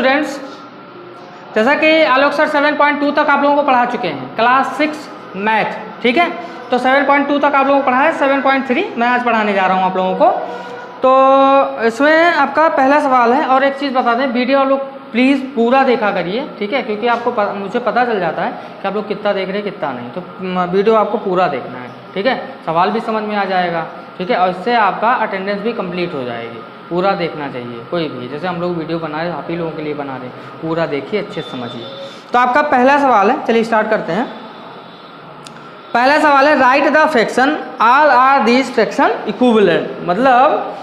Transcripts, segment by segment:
Students, जैसा कि आलोक sir 7.2 तक आप लोगों को पढ़ा चुके हैं, क्लास 6 मैथ, ठीक है। तो 7.2 तक आप लोगों को पढ़ा है, 7.3 मैं आज पढ़ाने जा रहा हूँ आप लोगों को। तो इसमें आपका पहला सवाल है, और एक चीज़ बता दें, वीडियो आप लोग प्लीज़ पूरा देखा करिए, ठीक है, क्योंकि आपको मुझे पता चल जाता है कि आप लोग कितना देख रहे हैं कितना नहीं। तो वीडियो आपको पूरा देखना है, ठीक है, सवाल भी समझ में आ जाएगा, ठीक है, और इससे आपका अटेंडेंस भी कंप्लीट हो जाएगी। पूरा देखना चाहिए कोई भी, जैसे हम लोग वीडियो बना रहे हैं, आप ही लोगों के लिए बना रहे हैं, पूरा देखिए, अच्छे से समझिए। तो आपका पहला सवाल है, चलिए स्टार्ट करते हैं। पहला सवाल है, write the fraction all are these fraction equivalent. मतलब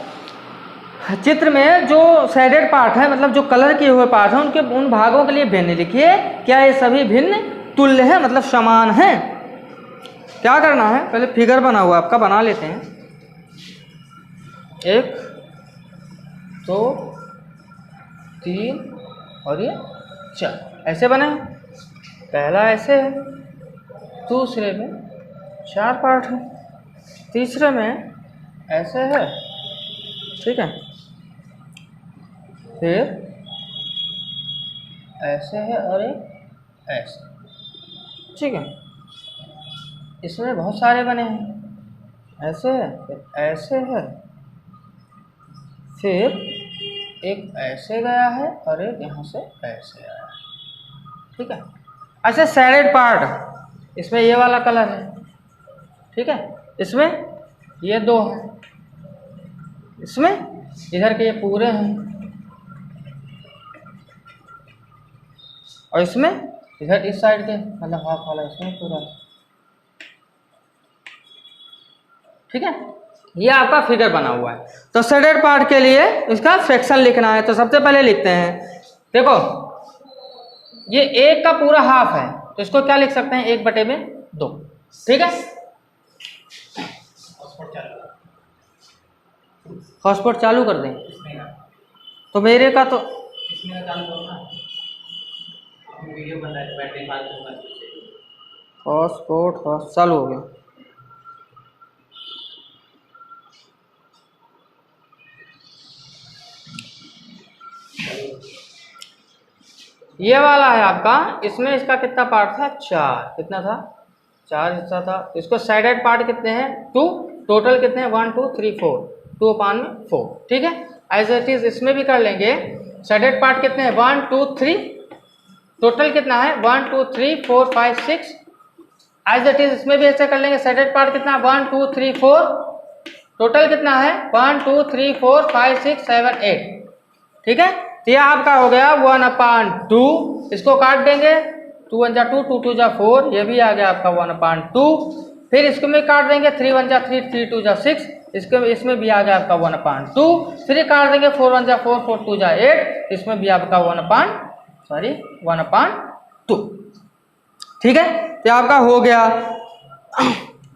चित्र में जो शेडेड पार्ट है, मतलब जो कलर किए हुए पार्ट हैं, उनके उन भागों के लिए भिन्न लिखिए। क्या ये सभी भिन्न तुल्य है, मतलब समान है? क्या करना है, पहले फिगर बना हुआ आपका बना लेते हैं। 1 2 3 और ये 4 ऐसे बने। पहला ऐसे है, दूसरे में 4 पार्ट है, तीसरे में ऐसे है, ठीक है, फिर ऐसे है और एक ऐसे, ठीक है। इसमें बहुत सारे बने हैं, ऐसे है, फिर ऐसे है, फिर एक ऐसे गया है और एक यहाँ से ऐसे आया है, ठीक है। ऐसे शेडेड पार्ट, इसमें ये वाला कलर है, ठीक है, इसमें ये 2 है, इसमें इधर के ये पूरे हैं, और इसमें इधर इस साइड के, मतलब हाफ वाला इसमें पूरा है, ठीक है। ये आपका फिगर बना हुआ है। तो शेडेड पार्ट के लिए इसका फ्रैक्शन लिखना है। तो सबसे पहले लिखते हैं, देखो ये 1 का पूरा हाफ है, तो इसको क्या लिख सकते हैं, 1/2, ठीक है। हॉटस्पॉट चालू कर दें, तो मेरे का तो हॉटस्पॉट चालू हो गया। ये वाला है आपका, इसमें इसका कितना पार्ट था, 4, कितना था, 4 हिस्सा था। इसको साइडेड पार्ट कितने हैं, 2, टोटल कितने हैं, 1 2 3 4, 2/4, ठीक है। एज इट इज इसमें भी कर लेंगे, साइडेड पार्ट कितने हैं, 1 2 3, टोटल कितना है, 1 2 3 4 5 6। एज इट इज इसमें भी ऐसे कर लेंगे, साइडेड पार्ट कितना, 1 2 3 4, टोटल कितना है, 1 2 3 4 5 6 7 8, ठीक है। तो यह आपका हो गया 1/2। इसको काट देंगे, 2 1 जा 2, 2 2 जा 4, ये भी आ गया आपका 1/2। फिर इसको में काट देंगे, 3 1 जा 3, 3 2 जा 6, इसमें भी आ गया आपका 1/2। फिर काट देंगे, 4 1 जा 4, 4 2 जा 8, इसमें भी आपका 1/2, ठीक है। तो आपका हो गया।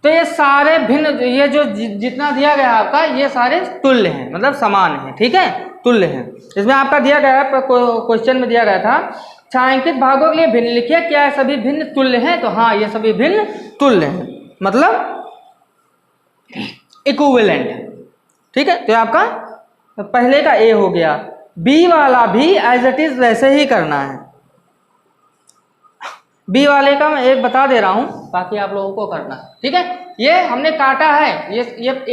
तो ये सारे भिन्न, ये जो जितना दिया गया आपका, ये सारे तुल्य हैं, मतलब समान हैं, ठीक है, तुल्य हैं। इसमें आपका दिया गया है, क्वेश्चन में दिया गया था, छायांकित भागों के लिए भिन्न लिखिए, क्या ये सभी भिन्न तुल्य हैं? तो हाँ, ये सभी भिन्न तुल्य हैं, मतलब इक्विवेलेंट है, ठीक है। तो आपका पहले का ए हो गया। बी वाला भी एज इट इज वैसे ही करना है। बी वाले का मैं एक बता दे रहा हूं, बाकी आप लोगों को करना है, ठीक है। ये हमने काटा है, ये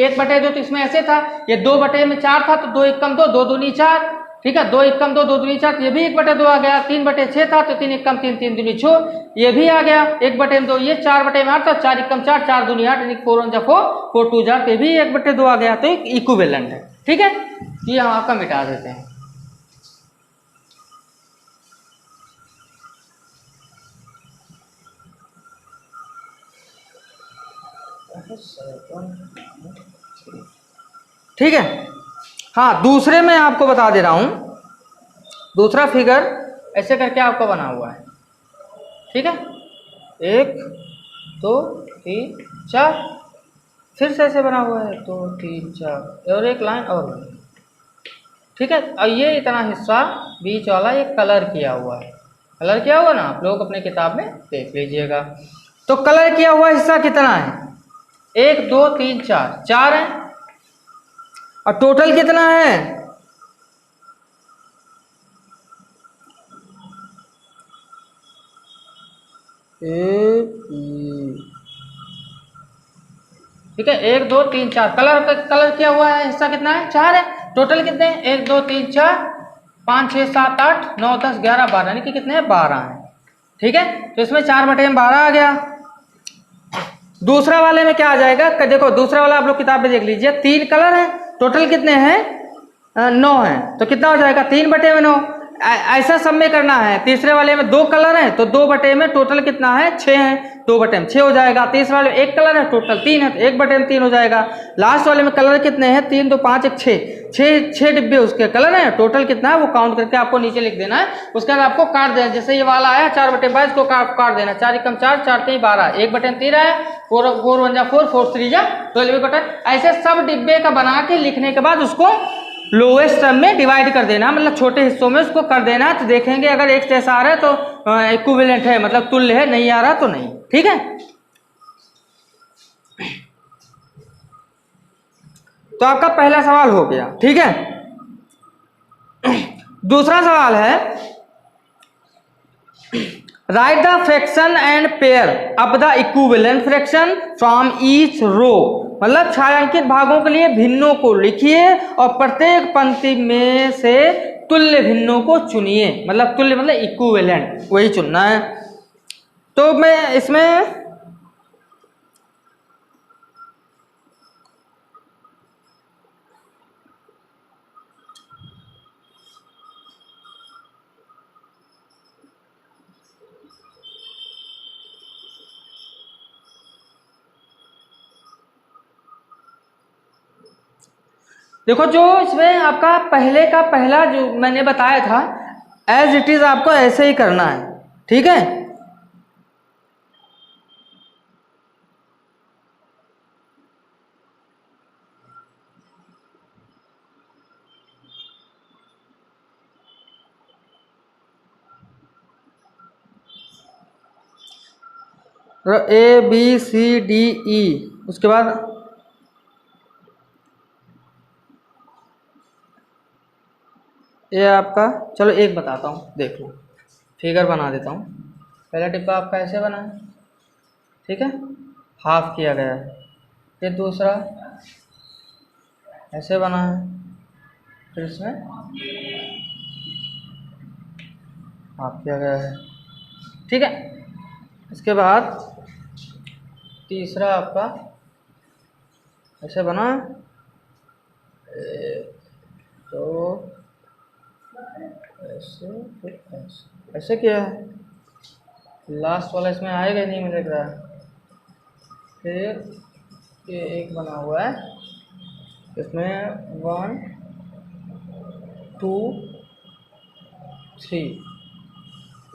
1/2, तो इसमें ऐसे था, ये 2/4 था, तो 2 1 कम 2, 2 दूनी 4, ठीक है, 2 1 कम 2, 2 दूनी 4, ये भी 1/2 आ गया। 3/6 था, तो 3 1 कम 3, 3 दूनी 6, ये भी आ गया 1/2। ये 4/8 था, 4 1 कम 4, 4 दूनी 8, यानी 4 1 जा 4, 4 2 जा, ये भी 1/2 आ गया। तो इक्विवेलेंट है, ठीक है। ये हम आपका मिटा देते हैं। ठीक है। हाँ, दूसरे में आपको बता दे रहा हूं, दूसरा फिगर ऐसे करके आपका बना हुआ है, ठीक है। 1 2 3 4, फिर से ऐसे बना हुआ है, 2 3 4, और एक लाइन और बनी, ठीक है। और ये इतना हिस्सा बीच वाला ये कलर किया हुआ है, कलर किया हुआ ना, आप लोग अपने किताब में देख लीजिएगा। तो कलर किया हुआ हिस्सा कितना है, 1 2 3 4, 4 है, और टोटल कितना है, ए बी, ठीक है। 1 2 3 4 कलर क्या हुआ है, हिस्सा कितना है, 4 है। टोटल कितने हैं, 1 2 3 4 5 6 7 8 9 10 11 12, यानी कि कितने हैं, 12 हैं, ठीक है। तो इसमें 4/12 आ गया। दूसरा वाले में क्या आ जाएगा, देखो दूसरा वाला आप लोग किताब में देख लीजिए, 3 कलर है, टोटल कितने हैं, 9 है। तो कितना हो जाएगा, 3/9। ऐसा सब में करना है। तीसरे वाले में 2 कलर है, तो 2 में टोटल कितना है, 6 है, 2/6 हो जाएगा। तीसरे वाले में 1 कलर है, टोटल 3 है, तो 1/3 हो जाएगा। लास्ट वाले में कलर कितने हैं, 3 2 5 1 6, 6 डिब्बे उसके कलर है, टोटल कितना है वो काउंट करके आपको नीचे लिख देना है। उसके बाद आपको काट देना, जैसे ये वाला आया 4/22 को काट देना, 4 × 4 4 3 12, 1/3 है, 4 1 4 4 3 12। ऐसे सब डिब्बे का बना के लिखने के बाद उसको लोएस्ट टर्म में डिवाइड कर देना, मतलब छोटे हिस्सों में उसको कर देना। तो देखेंगे अगर एक जैसा आ रहा है तो इक्विवेलेंट है, मतलब तुल्य है, नहीं आ रहा तो नहीं, ठीक है। तो आपका पहला सवाल हो गया, ठीक है। दूसरा सवाल है, write the fraction and pair of the equivalent fraction from each row, मतलब छायांकित भागों के लिए भिन्नों को लिखिए और प्रत्येक पंक्ति में से तुल्य भिन्नों को चुनिए। मतलब तुल्य मतलब इक्विवेलेंट, वही चुनना है। तो मैं इसमें देखो, जो इसमें आपका पहले का पहला जो मैंने बताया था, एज इट इज आपको ऐसे ही करना है, ठीक है। ABCDE, उसके बाद ये आपका, चलो एक बताता हूँ, देख लो, फिगर बना देता हूँ। पहला डिब्बा आपका ऐसे बना है, ठीक है, हाफ किया गया है। फिर दूसरा ऐसे बना है, फिर इसमें हाफ किया गया है, ठीक है। इसके बाद तीसरा आपका ऐसे बना है, तो ऐसे, फिर ऐसे, ऐसे किया है। लास्ट वाला इसमें आएगा नहीं, मुझे लग रहा है। फिर ये एक बना हुआ है, इसमें 1 2 3,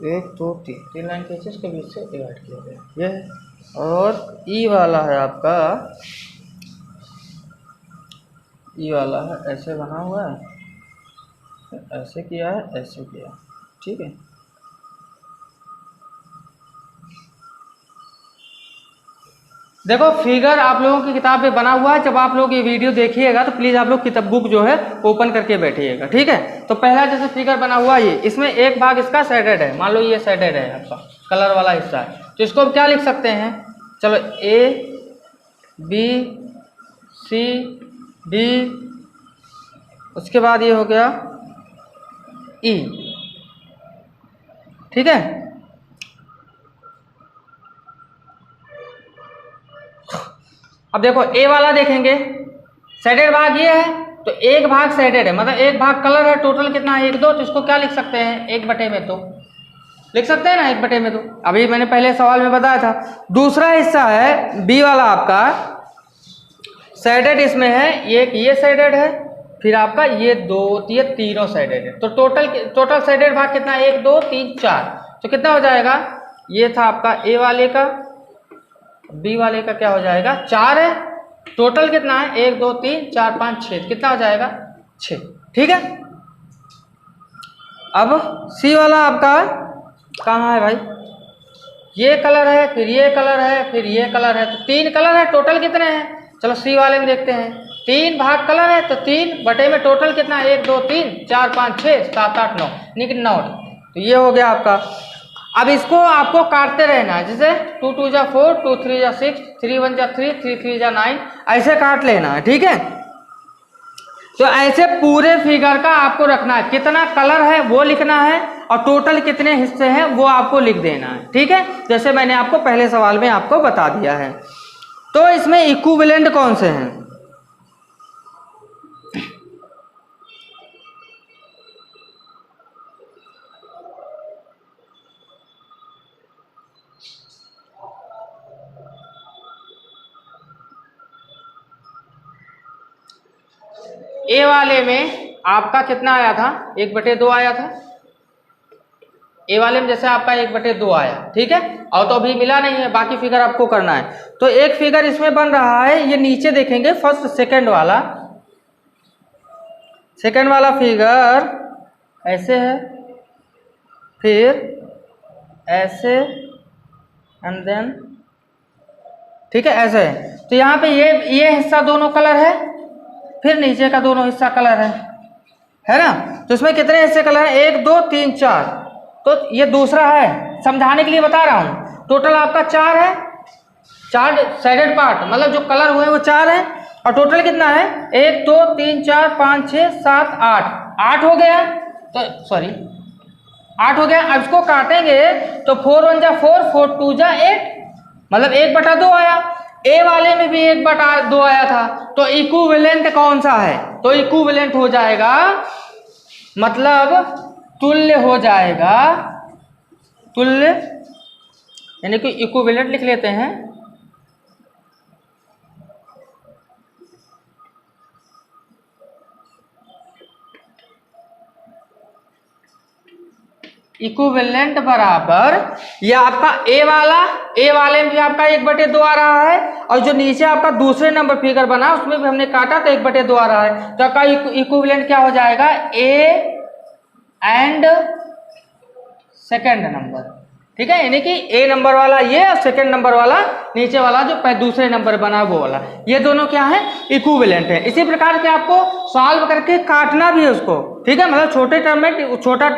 1 2 3 लाइन के इसके बीच से डिवाइड किया गया, ये है। और ई वाला है आपका, ई वाला है ऐसे बना हुआ है, ऐसे किया है, ऐसे किया, ठीक है। देखो फिगर आप लोगों की किताब में बना हुआ है, जब आप लोग ये वीडियो देखिएगा तो प्लीज़ आप लोग किताब बुक जो है ओपन करके बैठिएगा, ठीक है। तो पहला जैसे फिगर बना हुआ है, ये इसमें एक भाग इसका शेडेड है, मान लो ये शेडेड है आपका कलर वाला हिस्सा है, तो इसको हम क्या लिख सकते हैं, चलो ABCD, उसके बाद ये हो गया E, ठीक है। अब देखो ए वाला देखेंगे, शेडेड भाग ये है, तो एक भाग शेडेड है, मतलब एक भाग कलर है, टोटल कितना है 1 2, तो इसको क्या लिख सकते हैं, 1/2 लिख सकते हैं ना, 1/2। अभी मैंने पहले सवाल में बताया था। दूसरा हिस्सा है बी वाला आपका, शेडेड इसमें है, ये शेडेड है, फिर आपका ये तीनों शेडेड है। तो टोटल शेडेड भाग कितना है, 1 2 3 4, तो कितना हो जाएगा, ये था आपका ए वाले का, बी वाले का क्या हो जाएगा, 4 है, टोटल कितना है 1 2 3 4 5 6, कितना हो जाएगा 6, ठीक है। अब सी वाला आपका कहाँ है भाई, ये कलर है, फिर ये कलर है, फिर ये कलर है, तो 3 कलर है, टोटल कितने हैं, चलो सी वाले में देखते हैं। 3 भाग कलर है, तो 3 में टोटल कितना है, 1 2 3 4 5 6 7 8 9, यानी कि 9, तो ये हो गया आपका। अब इसको आपको काटते रहना है, जैसे 2 2 जा 4, 2 3 जा 6, 3 1 जा 3, 3 3 जा 9, ऐसे काट लेना है। ठीक है, तो ऐसे पूरे फिगर का आपको रखना है, कितना कलर है वो लिखना है और टोटल कितने हिस्से हैं वो आपको लिख देना है। ठीक है, जैसे मैंने आपको पहले सवाल में आपको बता दिया है। तो इसमें इक्विवेलेंट कौन से हैं? ए वाले में आपका कितना आया था? 1/2 आया था। ए वाले में जैसे आपका 1/2 आया, ठीक है, और तो अभी मिला नहीं है, बाकी फिगर आपको करना है। तो एक फिगर इसमें बन रहा है, ये नीचे देखेंगे फर्स्ट सेकंड वाला फिगर ऐसे है, फिर ऐसे एंड देन, ठीक है, ऐसे है। तो यहाँ पे ये हिस्सा दोनों कलर है, फिर नीचे का दोनों हिस्सा कलर है ना। तो इसमें कितने हिस्से कलर है? 1 2 3 4। तो ये दूसरा है, समझाने के लिए बता रहा हूँ। टोटल आपका 4 है, 4 साइडेड पार्ट, मतलब जो कलर हुए वो 4 है। और टोटल कितना है? 1 2 3 4 5 6 7 8 हो गया। तो सॉरी 8 हो गया। अब इसको काटेंगे तो 4 1 जा 4, 4 2 जा 8, मतलब 1/2 आया। ए वाले में भी 1/2 आया था। तो इक्विवेलेंट कौन सा है? तो इक्विवेलेंट हो जाएगा, मतलब तुल्य हो जाएगा, तुल्य, यानी कि इक्विवेलेंट लिख लेते हैं। इक्विवेलेंट बराबर, ये आपका ए वाले में भी आपका 1/2 आ रहा है, और जो नीचे आपका दूसरे नंबर फिगर बना उसमें भी हमने काटा तो 1/2 आ रहा है। तो आपका इक्विवेलेंट क्या हो जाएगा? ए एंड सेकेंड नंबर, ठीक है, यानी कि ए नंबर वाला ये और सेकेंड नंबर वाला नीचे वाला जो दूसरे नंबर बना वो वाला, ये दोनों क्या है? इक्विवेलेंट है। इसी प्रकार के आपको सॉल्व करके काटना भी है उसको, ठीक है, मतलब छोटे टर्म में छोटा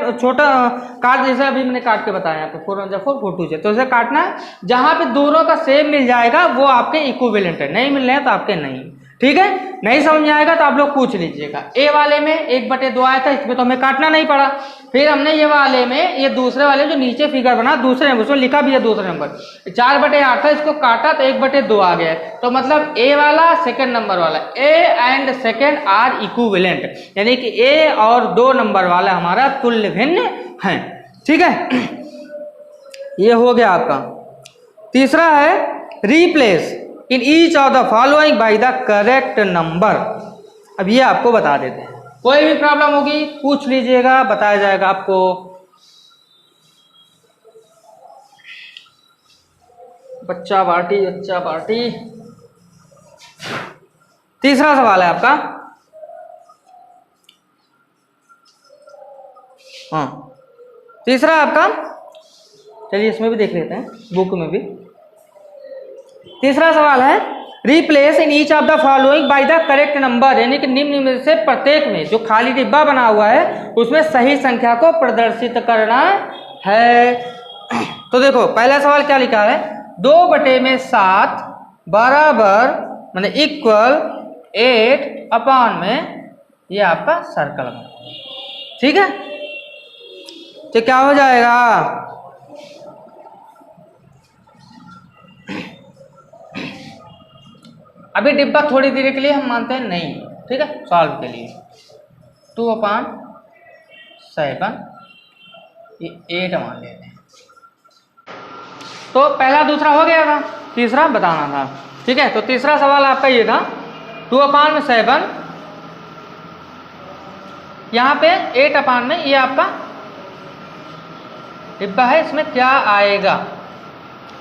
काट, जैसे अभी मैंने काट के बताया यहाँ पे 4 1 जा 4, 4 2 जा, तो इसे काटना है, जहां पे दोनों का सेम मिल जाएगा वो आपके इक्विवेलेंट है, नहीं मिल रहे हैं तो आपके नहीं, ठीक है। नहीं समझ में आएगा तो आप लोग पूछ लीजिएगा। ए वाले में 1/2 आया था, इसमें तो हमें काटना नहीं पड़ा। फिर हमने ये वाले में, ये दूसरे वाले जो नीचे फिगर बना दूसरे नंबर, उसमें लिखा भी है दूसरे नंबर, 4/8 था, इसको काटा तो 1/2 आ गया। तो मतलब ए वाला सेकंड नंबर वाला, A and second are equivalent, यानी कि ए और 2 नंबर वाला हमारा तुल्य भिन्न है, ठीक है। ये हो गया आपका। तीसरा है replace in each of the following by the correct number. अब ये आपको बता देते हैं, कोई भी प्रॉब्लम होगी पूछ लीजिएगा, बताया जाएगा आपको। बच्चा पार्टी। तीसरा सवाल है आपका, हाँ तीसरा आपका, चलिए इसमें भी देख लेते हैं, बुक में भी। तीसरा सवाल है replace in each of the following by the correct number, यानी कि निम्न में से प्रत्येक में जो खाली डिब्बा बना हुआ है उसमें सही संख्या को प्रदर्शित करना है। तो देखो पहला सवाल क्या लिखा है? 2/7 बराबर माने इक्वल 8 में, ये आपका सर्कल बना, ठीक है। तो क्या हो जाएगा? अभी डिब्बा थोड़ी देर के लिए हम मानते हैं नहीं, ठीक है, सॉल्व के लिए 2/7 ये 8 मान लेते हैं। तो पहला दूसरा हो गया था, तीसरा बताना था, ठीक है। तो तीसरा सवाल आपका ये था 2/7, यहाँ पे 8 में, ये आपका डिब्बा है, इसमें क्या आएगा,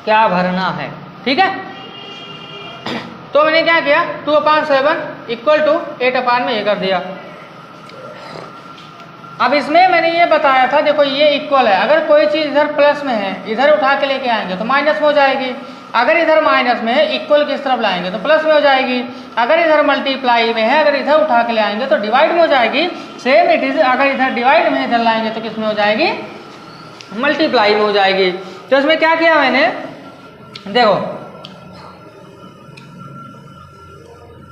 क्या भरना है, ठीक है। तो मैंने क्या किया, 2/7 इक्वल टू 8 में ये कर दिया। अब इसमें मैंने ये बताया था, देखो ये इक्वल है, अगर कोई चीज़ इधर प्लस में है, इधर उठा के लेके आएंगे तो माइनस में हो जाएगी। अगर इधर माइनस में है, इक्वल किस तरफ लाएंगे तो प्लस में हो जाएगी। अगर इधर मल्टीप्लाई में है, अगर इधर उठा के ले आएंगे तो डिवाइड में हो जाएगी। सेम इट इज, अगर इधर डिवाइड में इधर लाएंगे तो किस में हो जाएगी? मल्टीप्लाई में हो जाएगी। तो इसमें क्या किया मैंने, देखो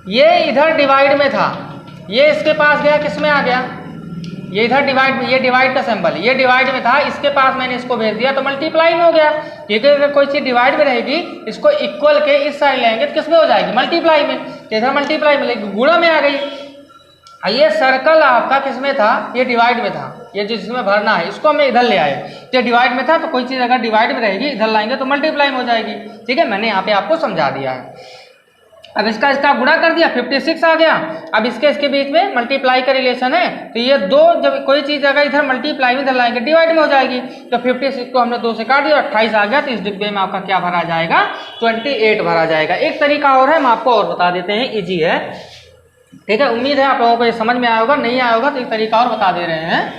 ये इधर डिवाइड में था, ये इसके पास गया, किस में आ गया, ये इधर डिवाइड, ये डिवाइड का सिंबल, ये डिवाइड में था, इसके पास मैंने इसको भेज दिया तो मल्टीप्लाई में हो गया। क्योंकि अगर कोई चीज़ डिवाइड में रहेगी, इसको इक्वल के इस साइड लेंगे तो किस में हो जाएगी, मल्टीप्लाई में। तो इधर मल्टीप्लाई में लेगी, गुणा में आ गई। ये सर्कल आपका किस में था, ये डिवाइड में था, ये जिसमें भरना है इसको हमें इधर ले आए। तो डिवाइड में था, तो कोई चीज़ अगर डिवाइड में रहेगी इधर लाएंगे तो मल्टीप्लाई में हो जाएगी। ठीक है, मैंने यहाँ पे आपको समझा दिया है। अब इसका गुणा कर दिया, 56 आ गया। अब इसके बीच में मल्टीप्लाई का रिलेशन है, तो ये दो, जब कोई चीज़ अगर इधर मल्टीप्लाई में इधर लाएंगे डिवाइड में हो जाएगी। तो 56 को हमने 2 से काट दिया, 28 आ गया। तो इस डिब्बे में आपका क्या भरा जाएगा, 28 भरा जाएगा। एक तरीका और है, हम आपको और बता देते हैं, ईजी है। ठीक है, उम्मीद है आप लोगों को ये समझ में आया होगा, नहीं आया होगा तो एक तरीका और बता दे रहे हैं।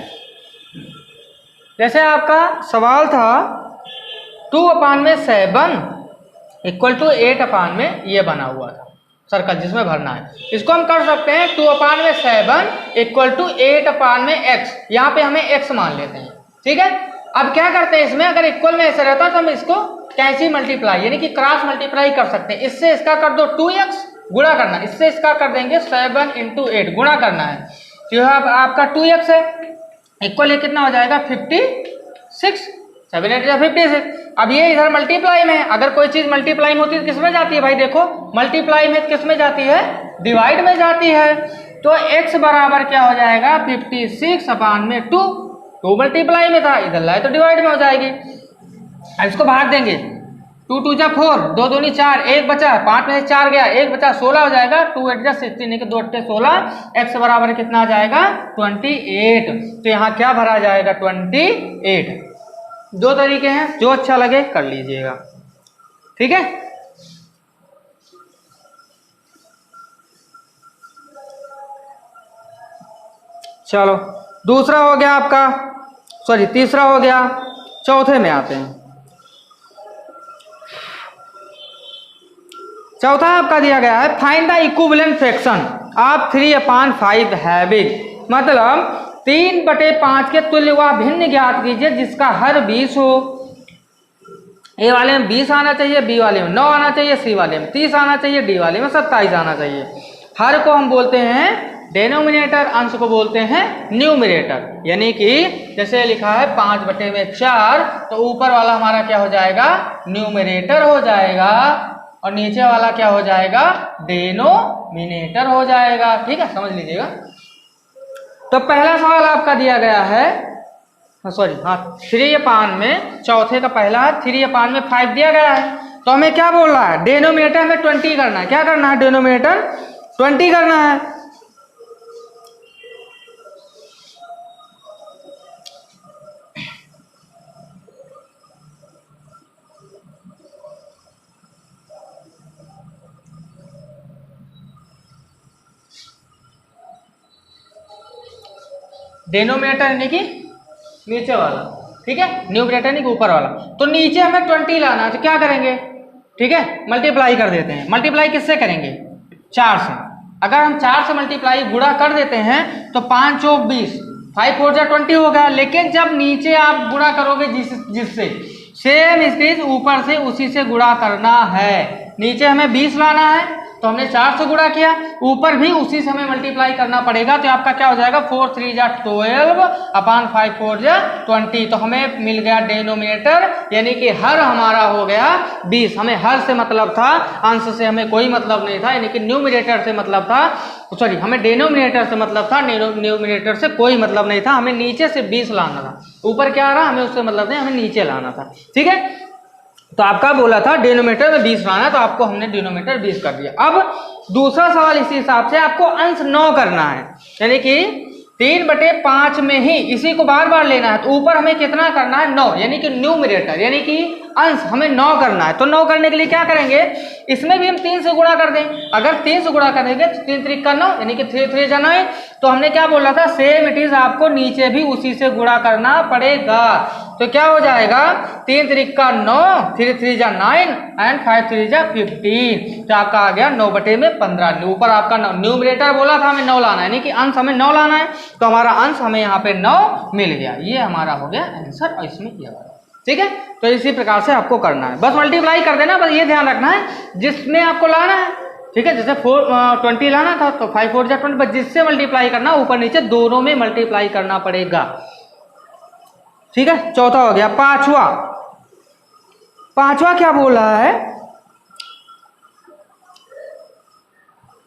जैसे आपका सवाल था 2/7 इक्वल टू 8/, ये बना हुआ था सर्कल जिसमें भरना है। इसको हम कर सकते हैं 2/7 इक्वल टू 8/x, यहाँ पे हमें x मान लेते हैं। ठीक है, अब क्या करते हैं, इसमें अगर इक्वल में ऐसा रहता तो हम इसको कैसे मल्टीप्लाई, यानी कि क्रॉस मल्टीप्लाई कर सकते हैं। इससे इसका कर दो 2x, गुणा करना, इससे इसका कर देंगे 7 × 8, गुणा करना है। तो यह आपका 2x है, इक्वल ये कितना हो जाएगा 56, 7 8 56। अब ये इधर मल्टीप्लाई में है, अगर कोई चीज मल्टीप्लाई में होती है तो किस में जाती है भाई, देखो मल्टीप्लाई में किस में जाती है, डिवाइड में जाती है। तो x बराबर क्या हो जाएगा 56/2, 2 मल्टीप्लाई में था, इधर लाए तो डिवाइड में हो जाएगी। अब इसको भाग देंगे, 2 2 जा 4, 2 2 4, 1 बचा, 5 में से 4 गया, 1 बचा, 16 हो जाएगा। 2 8 जा 16, 2 8 16, x बराबर कितना आ जाएगा 28। तो यहाँ क्या भरा जाएगा 28। दो तरीके हैं, जो अच्छा लगे कर लीजिएगा। ठीक है, चलो दूसरा हो गया आपका, सॉरी तीसरा हो गया। चौथे में आते हैं। चौथा आपका दिया गया है find the equivalent fraction of 3/5 having, मतलब 3/5 के तुल्य व भिन्न ज्ञात कीजिए जिसका हर 20 हो। ए वाले में 20 आना चाहिए, बी वाले में 9 आना चाहिए, सी वाले में 30 आना चाहिए, डी वाले में 27 आना चाहिए। हर को हम बोलते हैं डेनोमिनेटर, अंश को बोलते हैं न्यूमरेटर। यानी कि जैसे लिखा है 5/4, तो ऊपर वाला हमारा क्या हो जाएगा न्यूमरेटर हो जाएगा, और नीचे वाला क्या हो जाएगा डेनोमिनेटर हो जाएगा। ठीक है, समझ लीजिएगा। तो पहला सवाल आपका दिया गया है, सॉरी हाँ 3/, में चौथे का पहला है 3/5 दिया गया है। तो हमें क्या बोल रहा है, डेनोमिनेटर में 20 करना है। क्या करना है, डेनोमिनेटर 20 करना है। डेनोमिनेटर यानी कि नीचे वाला, ठीक है, न्यूमरेटर यानी कि ऊपर वाला। तो नीचे हमें 20 लाना है, तो क्या करेंगे, ठीक है, मल्टीप्लाई कर देते हैं। मल्टीप्लाई किससे करेंगे, 4 से। अगर हम 4 से मल्टीप्लाई गुणा कर देते हैं तो 5 चौक 20, 5 4 जा 20 हो गया। लेकिन जब नीचे आप गुणा करोगे जिससे सेम चीज ऊपर से उसी से गुणा करना है। नीचे हमें 20 लाना है तो हमने 4 से गुणा किया, ऊपर भी उसी से हमें मल्टीप्लाई करना पड़ेगा। तो आपका क्या हो जाएगा 4 3 जा 12/5 4 जा 20। तो हमें मिल गया डेनोमिनेटर, यानी कि हर हमारा हो गया 20। हमें हर से मतलब था, अंश से हमें कोई मतलब नहीं था, यानी कि न्यूमरेटर से मतलब था, सॉरी हमें डेनोमिनेटर से मतलब था, न्यूमरेटर से कोई मतलब नहीं था। हमें नीचे से 20 लाना था, ऊपर क्या आ रहा हमें उससे मतलब नहीं, हमें नीचे लाना था। ठीक है, तो आपका बोला था डिनोमिनेटर में 20 लाना, तो आपको हमने डिनोमिनेटर 20 कर दिया। अब दूसरा सवाल इसी हिसाब से आपको अंश 9 करना है, यानी कि 3/5 में ही इसी को बार बार लेना है। तो ऊपर हमें कितना करना है 9, यानी कि न्यूमरेटर यानी कि अंश हमें 9 करना है। तो 9 करने के लिए क्या करेंगे, इसमें भी हम 3 से गुणा कर दें। अगर 3 से गुणा करेंगे तो 3 3 का 9, यानी कि 3 3 जा 9। तो हमने क्या बोला था, सेम इट इज आपको नीचे भी उसी से गुणा करना पड़ेगा। तो क्या हो जाएगा, 3 3 9, 3 3 9 एंड 5 3 15। तो आपका आ गया 9/15। ऊपर आपका न्यूमरेटर बोला था हमें 9 लाना है, यानी कि अंश हमें 9 लाना है, तो हमारा अंश हमें यहाँ पे 9 मिल गया। ये हमारा हो गया आंसर, और इसमें ये वाला। ठीक है, तो इसी प्रकार से आपको करना है, बस मल्टीप्लाई कर देना, बस ये ध्यान रखना है जिसमें आपको लाना है। ठीक है, जैसे 20 लाना था तो 5 4 20, बस जिससे मल्टीप्लाई करना, ऊपर नीचे दोनों में मल्टीप्लाई करना पड़ेगा। ठीक है, चौथा हो गया। पांचवा क्या बोल रहा है,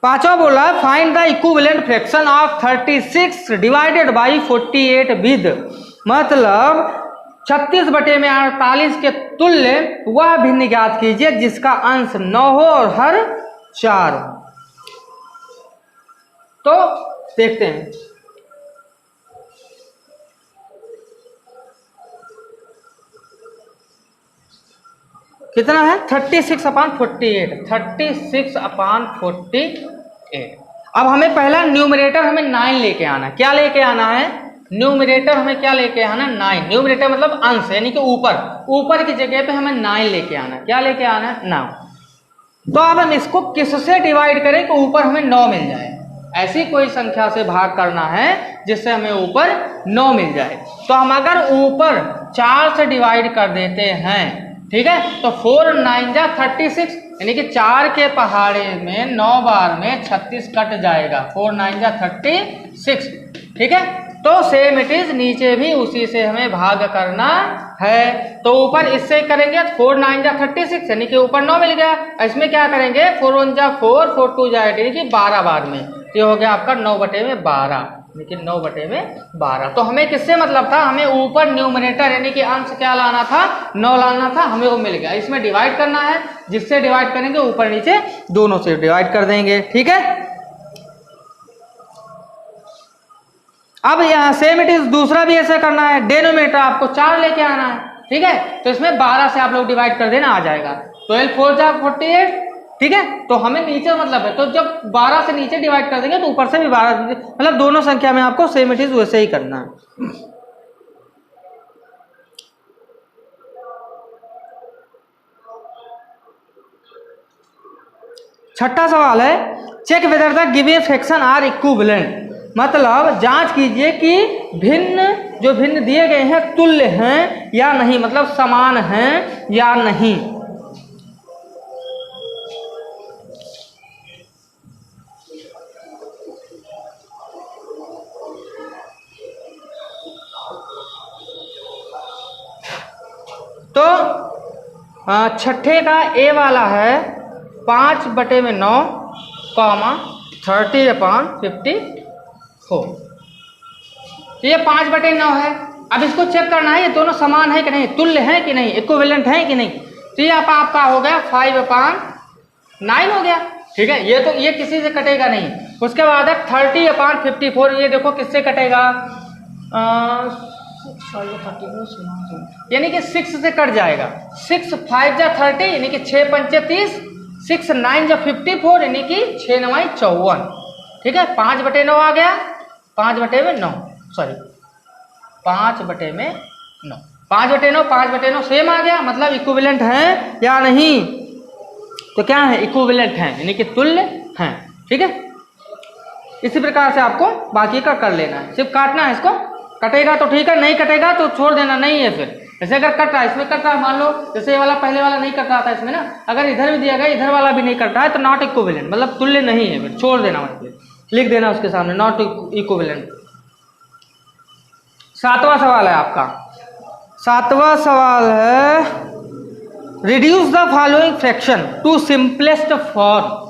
पांचवा बोल रहा है find the equivalent fraction of 36 divided by 48 with, मतलब 36/48 के तुल्य वह भिन्न ज्ञात कीजिए जिसका अंश 9 हो और हर 4 हो। तो देखते हैं, कितना है 36/48, 36/48। अब हमें पहला न्यूमरेटर हमें 9 लेके आना है। क्या लेके आना है, न्यूमरेटर हमें क्या लेके आना है, 9। न्यूमरेटर मतलब अंश, यानी कि ऊपर की जगह पे हमें 9 लेके आना है। क्या लेके आना है, 9। तो अब हम इसको किससे डिवाइड करें कि ऊपर हमें 9 मिल जाए। ऐसी कोई संख्या से भाग करना है जिससे हमें ऊपर 9 मिल जाए। तो हम अगर ऊपर 4 से डिवाइड कर देते हैं, ठीक है, तो 4 9 जा 36, यानी कि 4 के पहाड़े में 9 बार में 36 कट जाएगा, 4 9 जा 36। ठीक है, तो सेम इट इज नीचे भी उसी से हमें भाग करना है। तो ऊपर इससे करेंगे 4 9 जा 36, यानी कि ऊपर 9 मिल गया। इसमें क्या करेंगे, 4 1 जा 4, 4 2 जा 8, यानी कि 12 बार में। ये हो गया आपका 9/12, लेकिन 9/12। तो हमें किससे मतलब था, हमें ऊपर न्यूमरेटर यानी कि अंश क्या लाना था, 9 लाना था, हमें वो मिल गया। इसमें डिवाइड करना है, जिससे डिवाइड करेंगे ऊपर नीचे दोनों से डिवाइड कर देंगे। ठीक है, अब यहाँ सेम इट इज दूसरा भी ऐसे करना है। डेनोमीटर आपको 4 लेके आना है। ठीक है, तो इसमें 12 से आप लोग डिवाइड कर देना, आ जाएगा 12 4 जा 48। ठीक है, तो हमें नीचे मतलब है, तो जब 12 से नीचे डिवाइड कर देंगे तो ऊपर से भी 12, मतलब दोनों संख्या में आपको सेम इट इज वैसे ही करना है। छठा सवाल है, check whether the given fraction are equivalent, मतलब जांच कीजिए कि जो भिन्न दिए गए हैं तुल्य हैं या नहीं, मतलब समान हैं या नहीं। तो छठे का ए वाला है 5/9, 30/54। तो ये 5/9 है। अब इसको चेक करना है ये दोनों समान है कि नहीं, तुल्य है कि नहीं, इक्विवेलेंट है कि नहीं। तो ये आपका हो गया 5/9 हो गया। ठीक है, ये किसी से कटेगा नहीं। उसके बाद है 30/54, ये देखो किससे कटेगा, यानी कि 6 से कट जाएगा। 6 5 जा 30, यानी कि 6 5 30, 6 9 जा 54, यानी कि 6 9 54। ठीक है, 5/9 आ गया, 5/9, सॉरी 5/9, 5/9 सेम आ गया, मतलब इक्विवेलेंट है या नहीं। तो क्या है, इक्विवेलेंट है, यानी कि तुल्य हैं। ठीक है, इसी प्रकार से आपको बाकी का कर लेना है, सिर्फ काटना है इसको। कटेगा तो ठीक है, नहीं कटेगा तो छोड़ देना, नहीं है फिर। जैसे अगर कट रहा है, इसमें कट रहा है, मान लो जैसे ये वाला पहले वाला नहीं कट रहा था इसमें ना, अगर इधर भी दिया गया इधर वाला भी नहीं कट रहा है तो नॉट इक्विवेलेंट, मतलब तुल्य नहीं है, फिर छोड़ देना, मतलब लिख देना उसके सामने नॉट इक्विवेलेंट। सातवां सवाल है आपका, सातवां सवाल है reduce the following fraction to simplest form,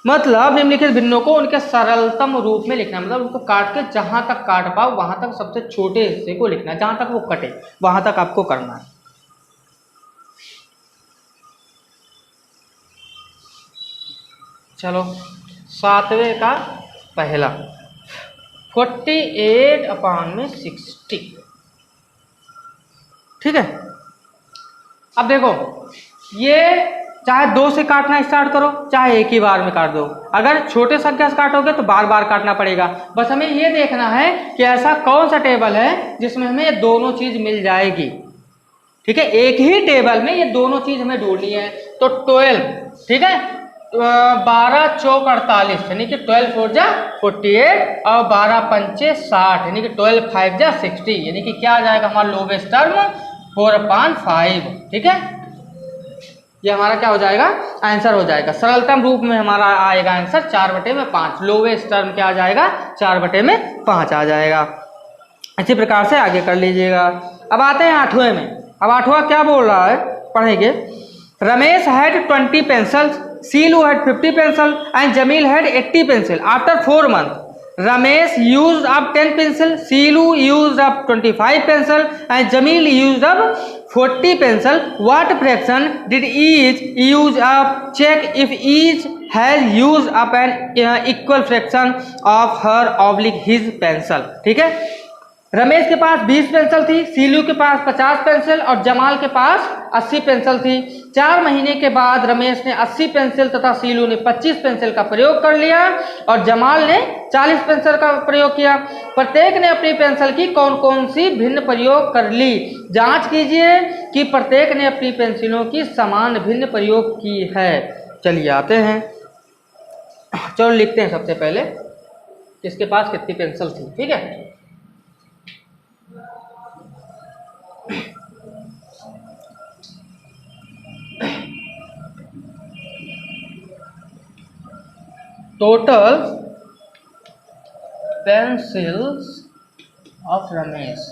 मतलब निम्नलिखित भिन्नों को उनके सरलतम रूप में लिखना, मतलब उनको काट के जहां तक काट पाओ वहां तक सबसे छोटे हिस्से को लिखना है, जहां तक वो कटे वहां तक आपको करना है। चलो, सातवें का पहला 48/60। ठीक है, अब देखो ये चाहे 2 से काटना स्टार्ट करो, चाहे एक ही बार में काट दो। अगर छोटे संख्या से काटोगे तो बार बार काटना पड़ेगा। बस हमें ये देखना है कि ऐसा कौन सा टेबल है जिसमें हमें ये दोनों चीज मिल जाएगी। ठीक है, एक ही टेबल में ये दोनों चीज हमें ढूंढनी है। तो 12, ठीक है, 12 चौक 48 यानी कि 12 4 जा 48 और 12 पंचे 60 यानी कि 12 5 जा 60 यानी कि क्या आ जाएगा हमारा लोवेस्ट टर्म 4/5। ठीक है, ये हमारा क्या हो जाएगा, आंसर हो जाएगा। सरलतम रूप में हमारा आएगा आंसर 4/5। लोवेस्ट टर्म क्या आ जाएगा, 4/5 आ जाएगा। इसी प्रकार से आगे कर लीजिएगा। अब आते हैं 8वें में। अब 8वां क्या बोल रहा है, पढ़ेंगे। Ramesh had 20 pencils, Seelu had 50 pencil and Jameel had 80 pencil. After 4 months Ramesh used up 10 pencil, Seelu used up 25 pencil and Jamil used up 40 pencil. What fraction did each use up? Check if each has used up an equal fraction of her oblique his pencil. ठीक है, रमेश के पास 20 pencil थी, सीलू के पास 50 pencil और जमाल के पास 80 pencil थी। 4 महीने के बाद रमेश ने 80 पेंसिल तथा सीलू ने 25 पेंसिल का प्रयोग कर लिया और जमाल ने 40 पेंसिल का प्रयोग किया। प्रत्येक ने अपनी पेंसिल की कौन कौन सी भिन्न प्रयोग कर ली। जांच कीजिए कि प्रत्येक ने अपनी पेंसिलों की समान भिन्न प्रयोग की है। चलिए आते हैं, चलो लिखते हैं सबसे पहले किसके पास कितनी पेंसिल थी। ठीक है, टोटल पेंसिल्स ऑफ रमेश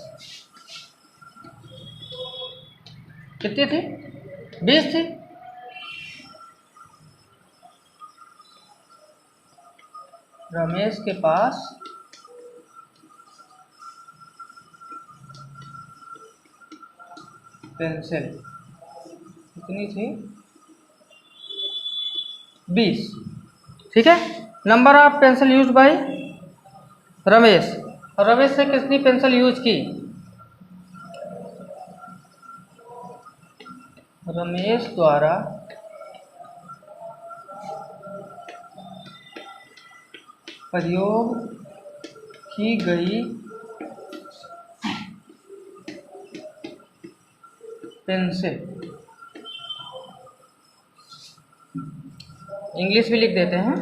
कितनी थी, 20 थी। रमेश के पास पेंसिल कितनी थी, 20। ठीक है, number of pencil use by Ramesh. Ramesh से कितनी पेंसिल यूज की, रमेश द्वारा प्रयोग की गई पेंसिल, इंग्लिश भी लिख देते हैं,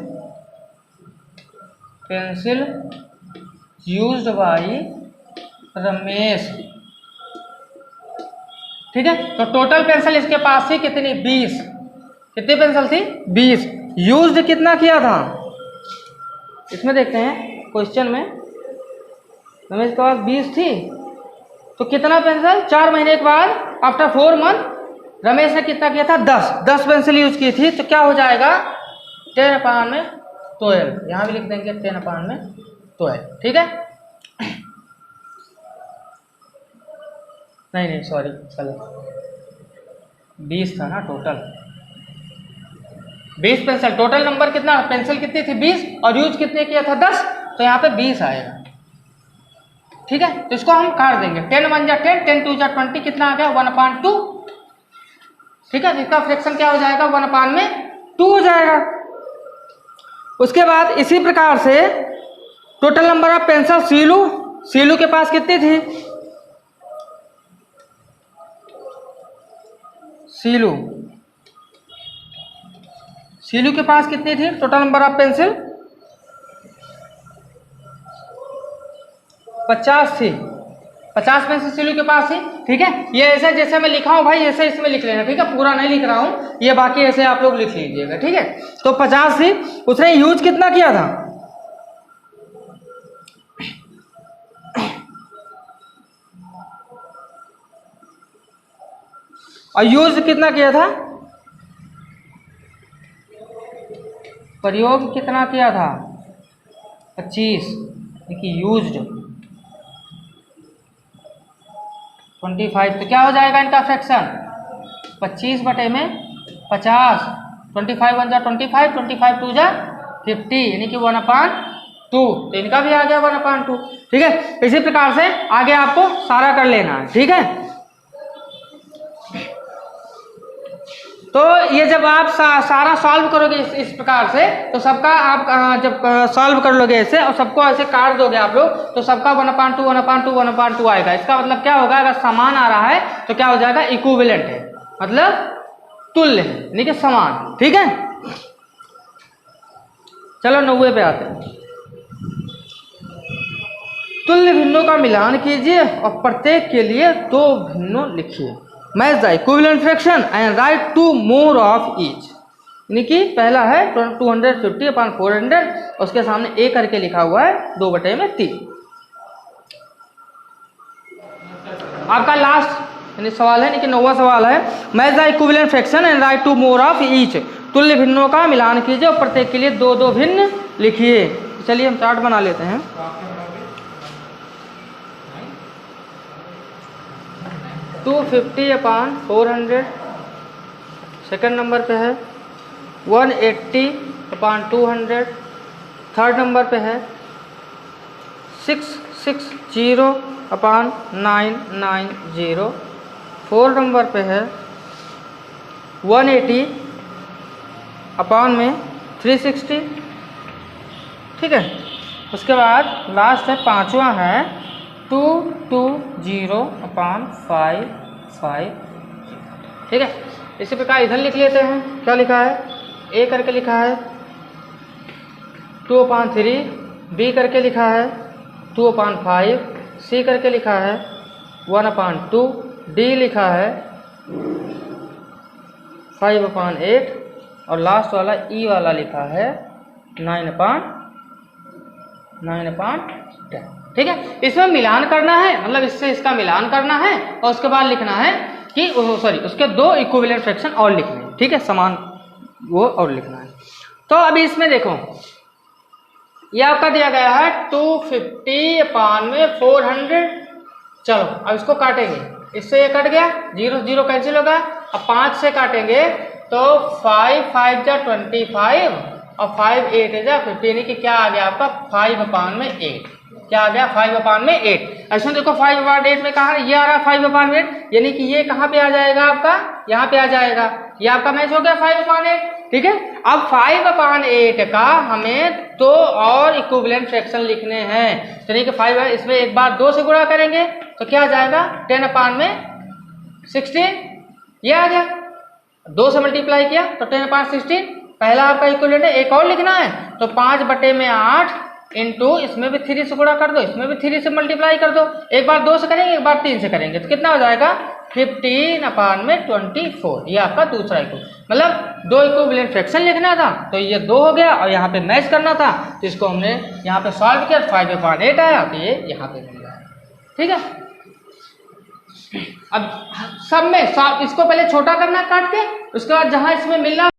पेंसिल यूज्ड बाय रमेश। ठीक है, तो टोटल पेंसिल इसके पास थी कितनी, 20। कितनी पेंसिल थी, 20। यूज्ड कितना किया था, इसमें देखते हैं क्वेश्चन में। रमेश के पास 20 थी तो कितना पेंसिल, 4 महीने के बाद आफ्टर 4 month रमेश ने कितना किया था, 10 पेंसिल यूज की थी। तो क्या हो जाएगा, 10/12। यहाँ भी लिख देंगे 10/12। ठीक है, नहीं सॉरी गलत, 20 था ना टोटल, 20 पेंसिल। टोटल नंबर कितना, पेंसिल कितनी थी, 20 और यूज कितने किया था, 10। तो यहाँ पे 20 आएगा। ठीक है, तो इसको हम काट देंगे, 10 1 जा 10, 10 2 जा 20, कितना आ गया 1/2। ठीक है, इसका फ्रैक्शन क्या हो जाएगा, 1/2 हो जाएगा। उसके बाद इसी प्रकार से total number of pencil Silu के पास कितनी थी, सीलू के पास कितनी थी टोटल नंबर ऑफ पेंसिल, 50 थी। 50 पेंसिल सीलू के पास थी। ठीक है, ये ऐसे जैसे मैं लिखा हूं भाई, ऐसे इसमें लिख लेना। ठीक है, पूरा नहीं लिख रहा हूं, ये बाकी ऐसे आप लोग लिख लीजिएगा। ठीक है, तो 50 थी, उसने यूज कितना किया था, और यूज कितना किया था, प्रयोग कितना किया था, 25। देखिए यूज्ड 25। तो क्या हो जाएगा इनका फ्रैक्शन, 25/50। 25 1 जा 25, 25 2 जा 50 यानी कि 1/2। तो इनका भी आ गया 1/2। ठीक है, इसी प्रकार से आगे आपको सारा कर लेना है। ठीक है, तो ये जब आप सारा सॉल्व करोगे इस प्रकार से, तो सबका आप जब सॉल्व कर लोगे ऐसे और सबको ऐसे काट दोगे आप लोग, तो सबका 1/2 1/2 1/2 आएगा। इसका मतलब क्या होगा, अगर समान आ रहा है तो क्या हो जाएगा, इक्विवेलेंट है, मतलब तुल्य है, यानी कि समान। ठीक है, चलो 90 पे आते हैं। तुल्य भिन्नों का मिलान कीजिए और प्रत्येक के लिए 2 भिन्नों लिखिए। Match the equivalent fraction and right 2 more of each. यानी कि पहला है 250/400, उसके सामने ए करके लिखा हुआ है 2/3। आपका लास्ट यानी सवाल है, यानी कि 9वां सवाल है, match the equivalent fraction and right 2 more of each. तुल्य भिन्नों का मिलान कीजिए और प्रत्येक के लिए 2 भिन्न लिखिए। चलिए हम चार्ट बना लेते हैं। 250/400 सेकंड नंबर पे है, 180/200 थर्ड नंबर पे है, 660/990 फोर्थ नंबर पे है, 180/360। ठीक है, उसके बाद लास्ट है 5वां है 220/550। ठीक है, इसी प्रकार इधर लिख लेते हैं। क्या लिखा है, ए करके लिखा है 2/3, बी करके लिखा है 2/5, सी करके लिखा है 1/2, डी लिखा है 5/8 और लास्ट वाला ई वाला लिखा है 9/10। ठीक है, इसमें मिलान करना है, मतलब इससे इसका मिलान करना है और उसके बाद लिखना है कि उसके 2 इक्विवेलेंट फ्रैक्शन और लिखने हैं। ठीक है, समान वो और लिखना है। तो अभी इसमें देखो, ये आपका दिया गया है 250/400। चलो अब इसको काटेंगे, इससे ये कट गया, 0 0 कैंसिल होगा। अब 5 से काटेंगे तो 5 5 जा 25 और 5 8 जा 50, यानी कि क्या आ गया आपका 5/8। क्या आ गया 5/8। ऐसे देखो 5/8 में कहा ये आ रहा है 5/8, यानी कि ये कहाँ पे आ जाएगा आपका, यहाँ पे आ जाएगा। ये आपका मैच हो गया 5/8। ठीक है, अब 5/8 का हमें 2 और इक्विवेलेंट फ्रैक्शन लिखने हैं, यानी कि 5 है, इसमें एक बार 2 से गुणा करेंगे तो क्या आ जाएगा 10/16। ये आ गया, 2 से मल्टीप्लाई किया तो 10/16 पहला आपका इक्विवेलेंट है। एक और लिखना है तो 5/8 इंटू इसमें भी 3 से गुणा कर दो, इसमें भी 3 से मल्टीप्लाई कर दो। एक बार 2 से करेंगे, एक बार 3 से करेंगे तो कितना हो जाएगा 15/24। ये आपका दूसरा इक्विवेलेंट, मतलब 2 इक्विवेलेंट फ्रैक्शन लिखना था तो ये 2 हो गया और यहाँ पे मैच करना था तो इसको हमने यहाँ पे सॉल्व किया, 5/8 आया तो ये यहाँ पे मिल रहा है। ठीक है, अब सब में इसको पहले छोटा करना काट के, उसके बाद जहां इसमें मिलना